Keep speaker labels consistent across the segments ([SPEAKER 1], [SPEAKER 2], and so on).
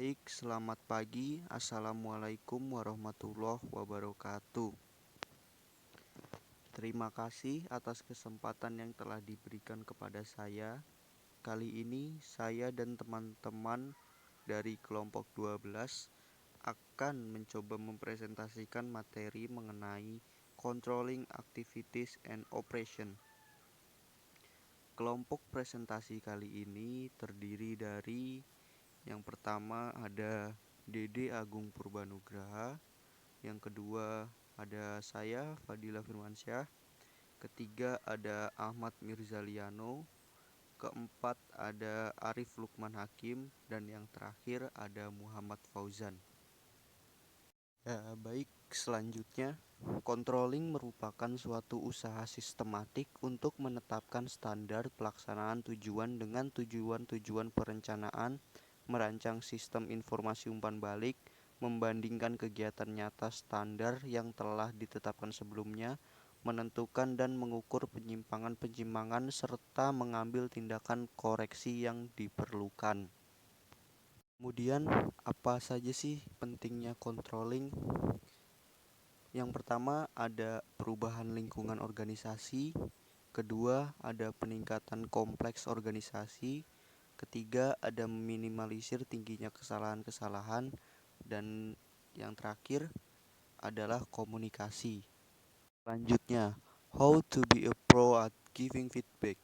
[SPEAKER 1] Baik, selamat pagi. Assalamualaikum warahmatullahi wabarakatuh. Terima kasih atas kesempatan yang telah diberikan kepada saya. Kali ini saya dan teman-teman dari kelompok 12 akan mencoba mempresentasikan materi mengenai Controlling Activities and Operation. Kelompok presentasi kali ini terdiri dari yang pertama ada Dede Agung Purbanugraha, yang kedua ada saya Fadila Firmansyah, ketiga ada Ahmad Mirzaliano, keempat ada Arif Lukman Hakim, dan yang terakhir ada Muhammad Fauzan. Baik, selanjutnya, controlling merupakan suatu usaha sistematik untuk menetapkan standar pelaksanaan tujuan dengan tujuan-tujuan perencanaan, merancang sistem informasi umpan balik, membandingkan kegiatan nyata standar yang telah ditetapkan sebelumnya, menentukan dan mengukur penyimpangan-penyimpangan, serta mengambil tindakan koreksi yang diperlukan. Kemudian, apa saja sih pentingnya controlling? Yang pertama ada perubahan lingkungan organisasi, kedua ada peningkatan kompleks organisasi, ketiga ada meminimalisir tingginya kesalahan-kesalahan, dan yang terakhir adalah komunikasi. Selanjutnya, how to be a pro at giving feedback.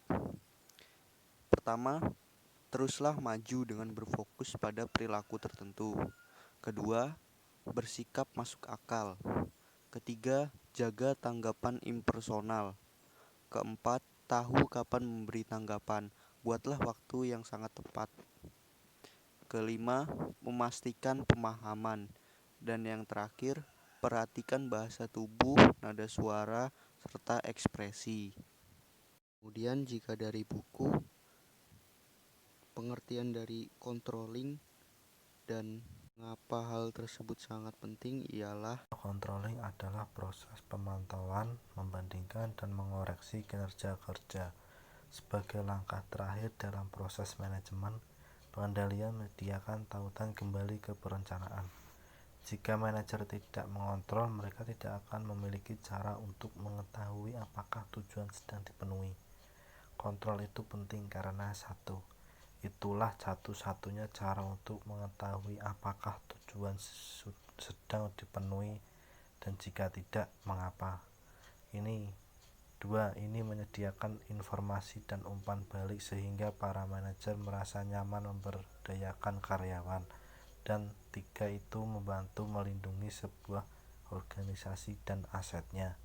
[SPEAKER 1] Pertama, teruslah maju dengan berfokus pada perilaku tertentu. Kedua, bersikap masuk akal. Ketiga, jaga tanggapan impersonal. Keempat, tahu kapan memberi tanggapan. Buatlah waktu yang sangat tepat. Kelima, memastikan pemahaman. Dan yang terakhir, perhatikan bahasa tubuh, nada suara, serta ekspresi. Kemudian jika dari buku, pengertian dari controlling dan mengapa hal tersebut sangat penting ialah
[SPEAKER 2] Controlling adalah proses pemantauan, membandingkan, dan mengoreksi kinerja kerja sebagai langkah terakhir dalam proses manajemen pengendalian menyediakan tautan kembali ke perencanaan. Jika manajer tidak mengontrol, mereka tidak akan memiliki cara untuk mengetahui apakah tujuan sedang dipenuhi. Kontrol itu penting karena itulah satu-satunya cara untuk mengetahui apakah tujuan sedang dipenuhi dan jika tidak, mengapa. Ini menyediakan informasi dan umpan balik sehingga para manajer merasa nyaman memberdayakan karyawan. Dan tiga, itu membantu melindungi sebuah organisasi dan asetnya.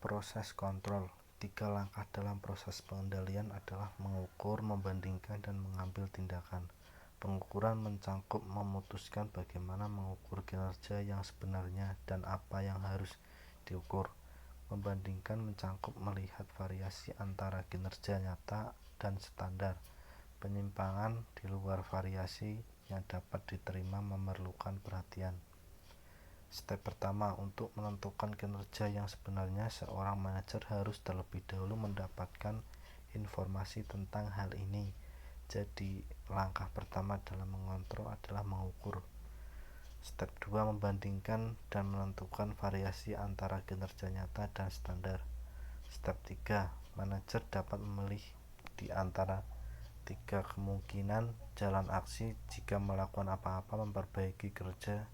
[SPEAKER 2] Proses kontrol. 3 langkah dalam proses pengendalian adalah mengukur, membandingkan, dan mengambil tindakan. Pengukuran mencangkup memutuskan bagaimana mengukur kinerja yang sebenarnya dan apa yang harus diukur. Membandingkan mencangkup melihat variasi antara kinerja nyata dan standar. Penyimpangan di luar variasi yang dapat diterima memerlukan perhatian. Step pertama, untuk menentukan kinerja yang sebenarnya, seorang manajer harus terlebih dahulu mendapatkan informasi tentang hal ini. Jadi, langkah pertama dalam mengontrol adalah mengukur. Step 2, membandingkan dan menentukan variasi antara kinerja nyata dan standar. Step 3, manajer dapat memilih di antara 3 kemungkinan jalan aksi jika melakukan apa-apa, memperbaiki kerja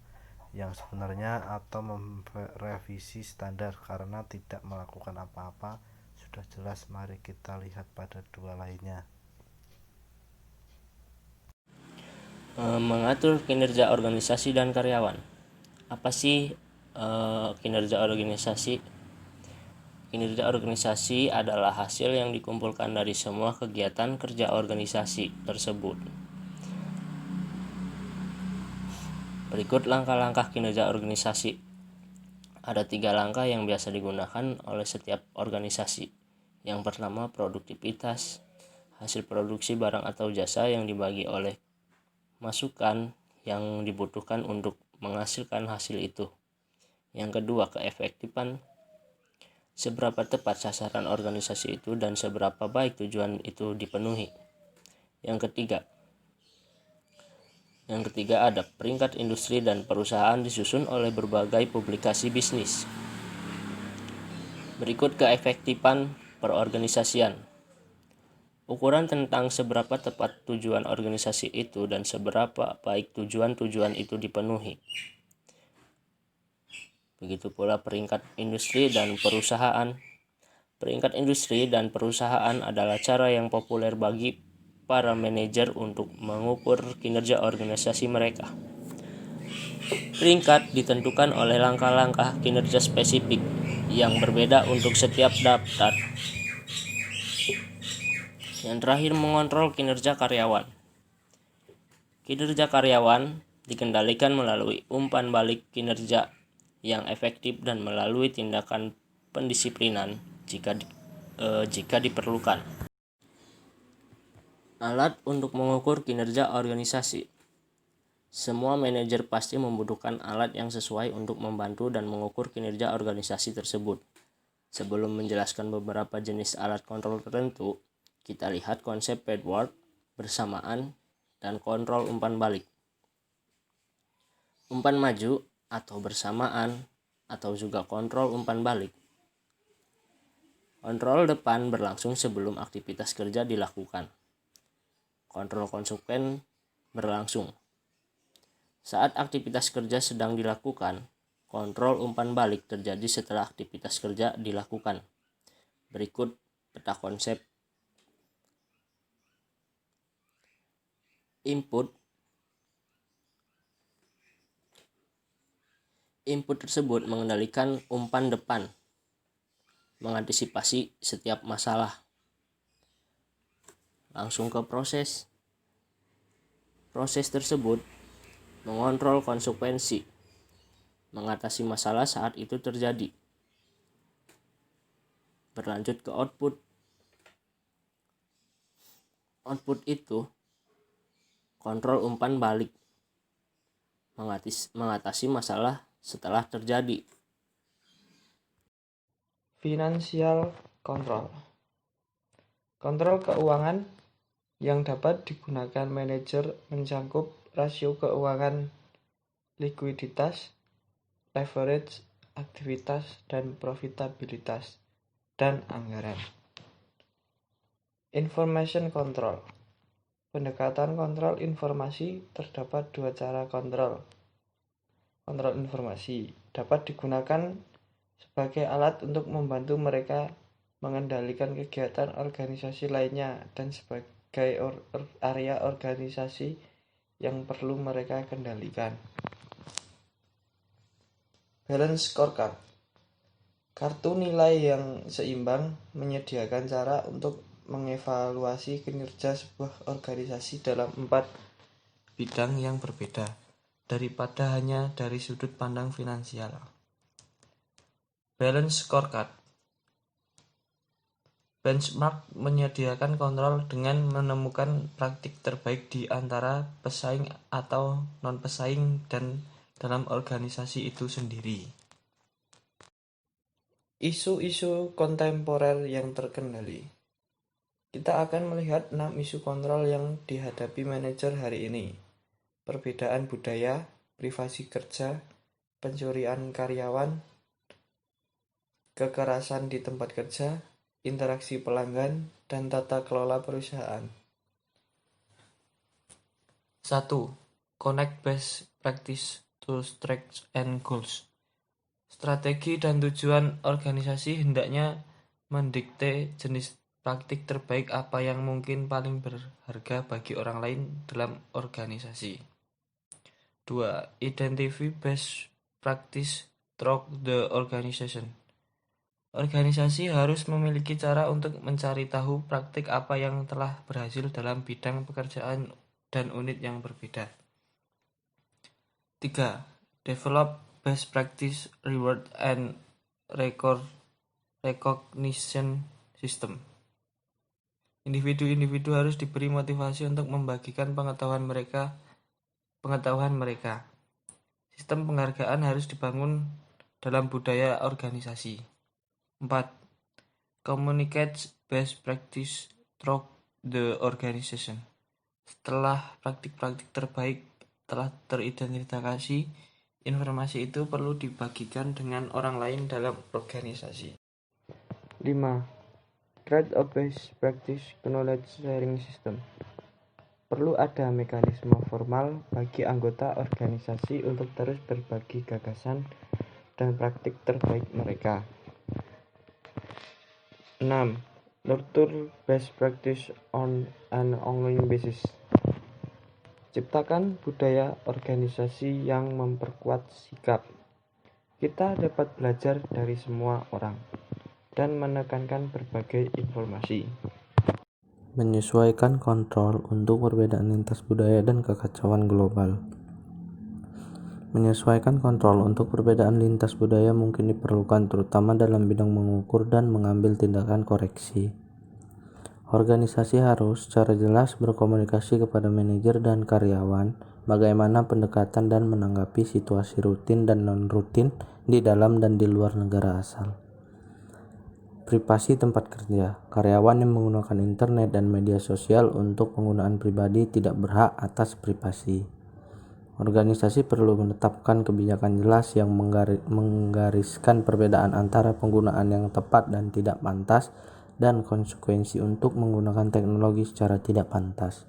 [SPEAKER 2] yang sebenarnya atau merevisi standar. Karena tidak melakukan apa-apa sudah jelas, mari kita lihat pada dua lainnya.
[SPEAKER 3] Mengatur kinerja organisasi dan karyawan. Apa sih kinerja organisasi? Kinerja organisasi adalah hasil yang dikumpulkan dari semua kegiatan kerja organisasi tersebut. Berikut langkah-langkah kinerja organisasi. Ada 3 langkah yang biasa digunakan oleh setiap organisasi. Yang pertama, produktivitas, hasil produksi barang atau jasa yang dibagi oleh masukan yang dibutuhkan untuk menghasilkan hasil itu. Yang kedua, keefektifan. Seberapa tepat sasaran organisasi itu dan seberapa baik tujuan itu dipenuhi. Yang ketiga ada peringkat industri dan perusahaan disusun oleh berbagai publikasi bisnis. Berikut keefektifan perorganisasian. Ukuran tentang seberapa tepat tujuan organisasi itu dan seberapa baik tujuan-tujuan itu dipenuhi. Begitu pula peringkat industri dan perusahaan. Peringkat industri dan perusahaan adalah cara yang populer bagi para manajer untuk mengukur kinerja organisasi mereka. Peringkat ditentukan oleh langkah-langkah kinerja spesifik yang berbeda untuk setiap daftar. Yang terakhir, mengontrol kinerja karyawan. Kinerja karyawan dikendalikan melalui umpan balik kinerja yang efektif dan melalui tindakan pendisiplinan jika diperlukan. Alat untuk mengukur kinerja organisasi. Semua manajer pasti membutuhkan alat yang sesuai untuk membantu dan mengukur kinerja organisasi tersebut. Sebelum menjelaskan beberapa jenis alat kontrol tertentu, kita lihat konsep pedward, bersamaan, dan kontrol umpan balik. Umpan maju atau bersamaan atau juga kontrol umpan balik. Kontrol depan berlangsung sebelum aktivitas kerja dilakukan. Kontrol konsekuen berlangsung saat aktivitas kerja sedang dilakukan. Kontrol umpan balik terjadi setelah aktivitas kerja dilakukan. Berikut peta konsep. Input tersebut mengendalikan umpan depan, mengantisipasi setiap masalah. Langsung ke proses. Proses tersebut mengontrol konsekuensi, mengatasi masalah saat itu terjadi. Berlanjut ke output. Output itu kontrol umpan balik, mengatasi masalah setelah terjadi.
[SPEAKER 4] Financial control. Kontrol keuangan yang dapat digunakan manajer mencakup rasio keuangan, likuiditas, leverage, aktivitas, dan profitabilitas, dan anggaran. Information control. Pendekatan kontrol informasi. Terdapat dua cara kontrol. Kontrol informasi dapat digunakan sebagai alat untuk membantu mereka mengendalikan kegiatan organisasi lainnya dan sebagai area organisasi yang perlu mereka kendalikan. Balance scorecard. Kartu nilai yang seimbang menyediakan cara untuk mengevaluasi kinerja sebuah organisasi dalam 4 bidang yang berbeda daripada hanya dari sudut pandang finansial. Balance scorecard. Benchmark menyediakan kontrol dengan menemukan praktik terbaik di antara pesaing atau non-pesaing dan dalam organisasi itu sendiri. Isu-isu kontemporer yang terkendali. Kita akan melihat 6 isu kontrol yang dihadapi manajer hari ini. Perbedaan budaya, privasi kerja, pencurian karyawan, kekerasan di tempat kerja, interaksi pelanggan, dan tata kelola perusahaan. 1. Connect best practice to strengths and goals. Strategi dan tujuan organisasi hendaknya mendikte jenis praktik terbaik apa yang mungkin paling berharga bagi orang lain dalam organisasi. 2. Identify best practice throughout the organization. Organisasi harus memiliki cara untuk mencari tahu praktik apa yang telah berhasil dalam bidang pekerjaan dan unit yang berbeda. 3. Develop best practice reward and recognition system. Individu-individu harus diberi motivasi untuk membagikan pengetahuan mereka. Sistem penghargaan harus dibangun dalam budaya organisasi. 4. Communicates best practice through the organization. Setelah praktik-praktik terbaik telah teridentifikasi, informasi itu perlu dibagikan dengan orang lain dalam organisasi. 5. Create a best practice knowledge sharing system. Perlu ada mekanisme formal bagi anggota organisasi untuk terus berbagi gagasan dan praktik terbaik mereka. 6. Nurture best practice on an ongoing basis. Ciptakan budaya organisasi yang memperkuat sikap. Kita dapat belajar dari semua orang dan menekankan berbagai informasi.
[SPEAKER 2] Menyesuaikan kontrol untuk perbedaan lintas budaya dan kekacauan global. Menyesuaikan kontrol untuk perbedaan lintas budaya mungkin diperlukan terutama dalam bidang mengukur dan mengambil tindakan koreksi. Organisasi harus secara jelas berkomunikasi kepada manajer dan karyawan bagaimana pendekatan dan menanggapi situasi rutin dan non-rutin di dalam dan di luar negara asal. Privasi tempat kerja. Karyawan yang menggunakan internet dan media sosial untuk penggunaan pribadi tidak berhak atas privasi. Organisasi perlu menetapkan kebijakan jelas yang menggariskan perbedaan antara penggunaan yang tepat dan tidak pantas dan konsekuensi untuk menggunakan teknologi secara tidak pantas.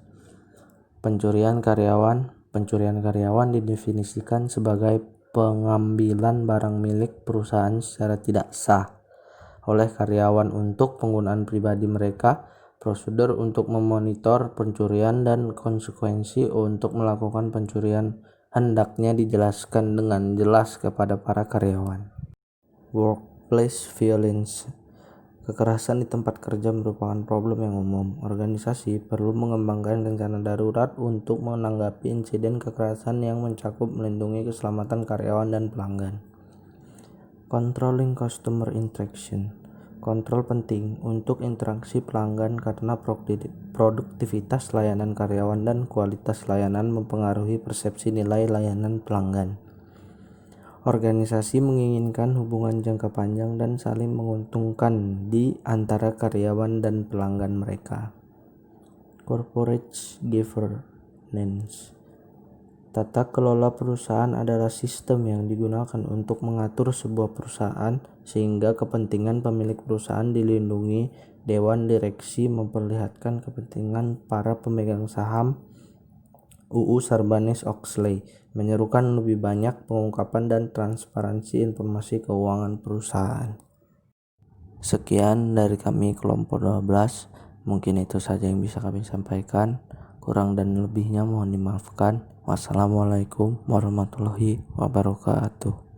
[SPEAKER 2] Pencurian karyawan didefinisikan sebagai pengambilan barang milik perusahaan secara tidak sah oleh karyawan untuk penggunaan pribadi mereka. Prosedur untuk memonitor pencurian dan konsekuensi untuk melakukan pencurian hendaknya dijelaskan dengan jelas kepada para karyawan. Workplace violence. Kekerasan di tempat kerja merupakan problem yang umum. Organisasi perlu mengembangkan rencana darurat untuk menanggapi insiden kekerasan yang mencakup melindungi keselamatan karyawan dan pelanggan. Controlling customer interaction. Kontrol penting untuk interaksi pelanggan karena produktivitas layanan karyawan dan kualitas layanan mempengaruhi persepsi nilai layanan pelanggan. Organisasi menginginkan hubungan jangka panjang dan saling menguntungkan di antara karyawan dan pelanggan mereka. Corporate governance. Tata kelola perusahaan adalah sistem yang digunakan untuk mengatur sebuah perusahaan sehingga kepentingan pemilik perusahaan dilindungi. Dewan direksi memperlihatkan kepentingan para pemegang saham. UU Sarbanes-Oxley menyerukan lebih banyak pengungkapan dan transparansi informasi keuangan perusahaan. Sekian dari kami kelompok 12. Mungkin itu saja yang bisa kami sampaikan. Kurang dan lebihnya mohon dimaafkan. Wassalamualaikum warahmatullahi wabarakatuh.